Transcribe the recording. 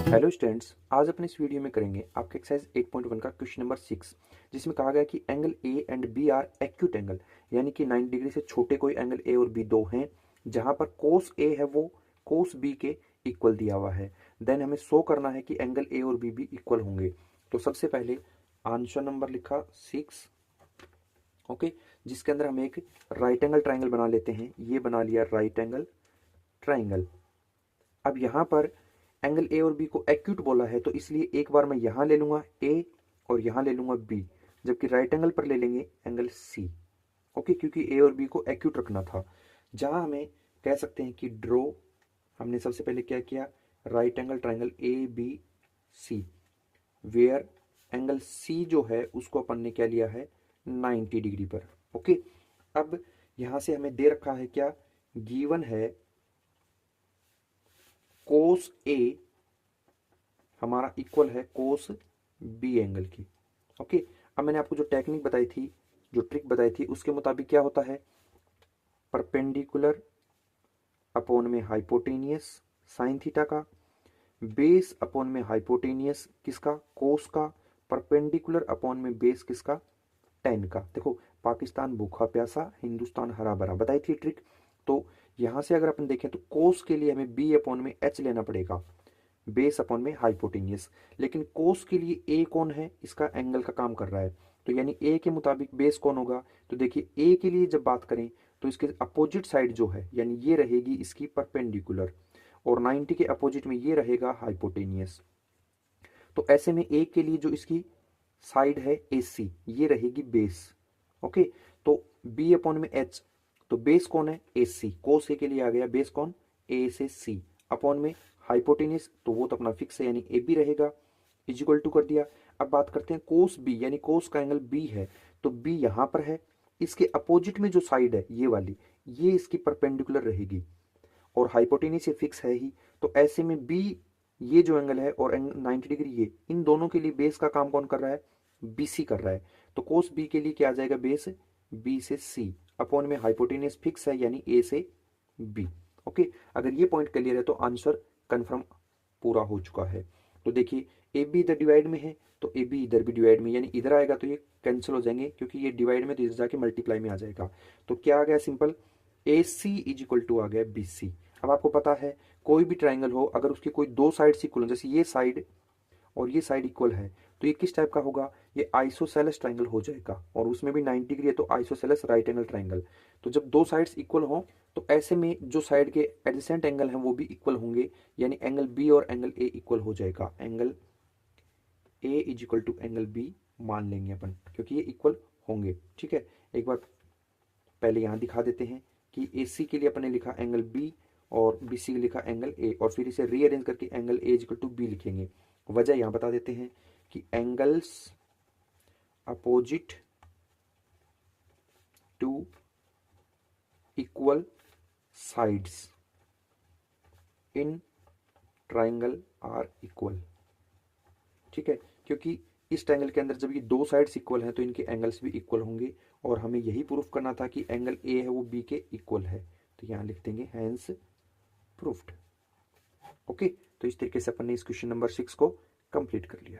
Hello students, आज अपने इस वीडियो में करेंगे आपके एक्सरसाइज 8.1 का क्वेश्चन नंबर 6, जिसमें कहा गया कि angle A and B are acute angle, यानी कि 90 डिग्री से छोटे कोई एंगल ए और बी दो हैं, जहां पर कोस ए है वो कोस बी के इक्वल दिया हुआ है। देन हमें शो करना है कि एंगल ए और बी भी इक्वल होंगे। तो सबसे पहले आंसर नंबर लिखा 6, ओके, जिसके अंदर हम एक राइट एंगल ट्राइंगल बना लेते हैं। ये बना लिया राइट एंगल ट्राइंगल। अब यहाँ पर एंगल ए और बी को एक्यूट बोला है, तो इसलिए एक बार मैं यहाँ ले लूंगा ए और यहाँ ले लूंगा बी, जबकि राइट एंगल पर ले लेंगे एंगल सी। ओके, क्योंकि ए और बी को एक्यूट रखना था। जहां हमें कह सकते हैं कि ड्रॉ, हमने सबसे पहले क्या किया, right angle triangle A B C, where angle C जो है उसको अपन ने क्या लिया है, 90 डिग्री पर। ओके, अब यहां से हमें दे रखा है क्या, गिवन है कोस ए हमारा इक्वल है कोस बी एंगल की। ओके, अब मैंने आपको जो टेक्निक बताई थी, जो ट्रिक बताई थी, उसके मुताबिक क्या होता है, परपेंडिकुलर अपॉन में हाइपोटेनियस साइन थीटा का, बेस अपॉन में हाइपोटेनियस किसका, कोस का, परपेंडिकुलर अपॉन में बेस किसका, टेन का। देखो, पाकिस्तान भूखा प्यासा, हिंदुस्तान हरा भरा, बताई थी ट्रिक। तो यहां से अगर अपन देखें तो कोस के लिए हमें बी अपॉन में एच लेना पड़ेगा, बेस अपॉन में हाइपोटेनियस। लेकिन कोस के लिए ए कौन है, इसका एंगल का काम कर रहा है, तो यानी ए के मुताबिक बेस कौन होगा। तो देखिए, ए के लिए जब बात करें तो इसके अपोजिट साइड जो है, यानी ये रहेगी इसकी परपेंडिकुलर, और 90 के अपोजिट में ये रहेगा हाइपोटेनियस। तो ऐसे में ए के लिए जो इसकी साइड है ए सी, ये रहेगी बेस। ओके, तो बी अपॉन में एच, तो बेस कौन है, ए सी, कोस ए के लिए आ गया बेस कौन, ए से सी, अपॉन में हाइपोटेनियस, तो वो तो अपना फिक्स है यानी ए बी रहेगा, इजिकल टू कर दिया। अब बात करते हैं कोस बी, यानी कोस का एंगल बी है, तो बी यहां पर है, इसके अपोजिट में जो साइड है ये वाली, ये इसकी परपेंडिकुलर रहेगी, और हाइपोटेनियस ये फिक्स है ही। तो ऐसे में बी, ये जो एंगल है और 90 डिग्री, ये इन दोनों के लिए बेस का काम कौन कर रहा है, बी सी कर रहा है। तो कोस बी के लिए क्या आ जाएगा, बेस बी से सी, अपॉन में हाइपोटेनियस फिक्स है यानी ए से बी। ओके, अगर ये पॉइंट क्लियर है तो आंसर कंफर्म पूरा हो चुका है। तो देखिए, ए बी इधर डिवाइड में है, तो ए बी इधर भी डिवाइड में, यानी इधर आएगा तो ये कैंसिल हो जाएंगे, क्योंकि ये डिवाइड में तो इधर जाके मल्टीप्लाई में आ जाएगा। तो क्या आ गया, simple, A C is equal to आ गया बी सी। अब आपको पता है कोई भी ट्राइंगल हो, अगर उसकी कोई दो साइड इक्वल हो, जैसे ये साइड और ये साइड इक्वल है, तो ये किस टाइप का होगा, ये आइसोसेलेस ट्राइंगल हो जाएगा, और उसमें भी 90 डिग्री है तो आइसोसेलेस राइट एंगल ट्राइंगल। तो जब दो साइड्स इक्वल हो, तो ऐसे में जो साइड के एडजेसेंट एंगल हैं वो भी इक्वल होंगे, यानी एंगल बी और एंगल ए इक्वल हो जाएगा। Angle A is equal to angle B मान लेंगे अपन, क्योंकि ये इक्वल होंगे। ठीक है, एक बार पहले यहाँ दिखा देते हैं कि ए सी के लिए अपने लिखा एंगल बी और बी सी लिखा एंगल ए, और फिर इसे रीअरेंज करके angle A equal to B लिखेंगे। वजह यहाँ बता देते हैं कि angles opposite to equal sides in triangle are equal. ठीक है, क्योंकि इस ट्राइंगल के अंदर जब ये दो साइड्स इक्वल हैं तो इनके एंगल्स भी इक्वल होंगे, और हमें यही प्रूफ करना था कि एंगल ए है वो बी के इक्वल है, तो यहाँ लिख देंगे हैंस प्रूफ्ड। ओके, तो इस तरीके से अपन ने इस क्वेश्चन नंबर 6 को कंप्लीट कर लिया।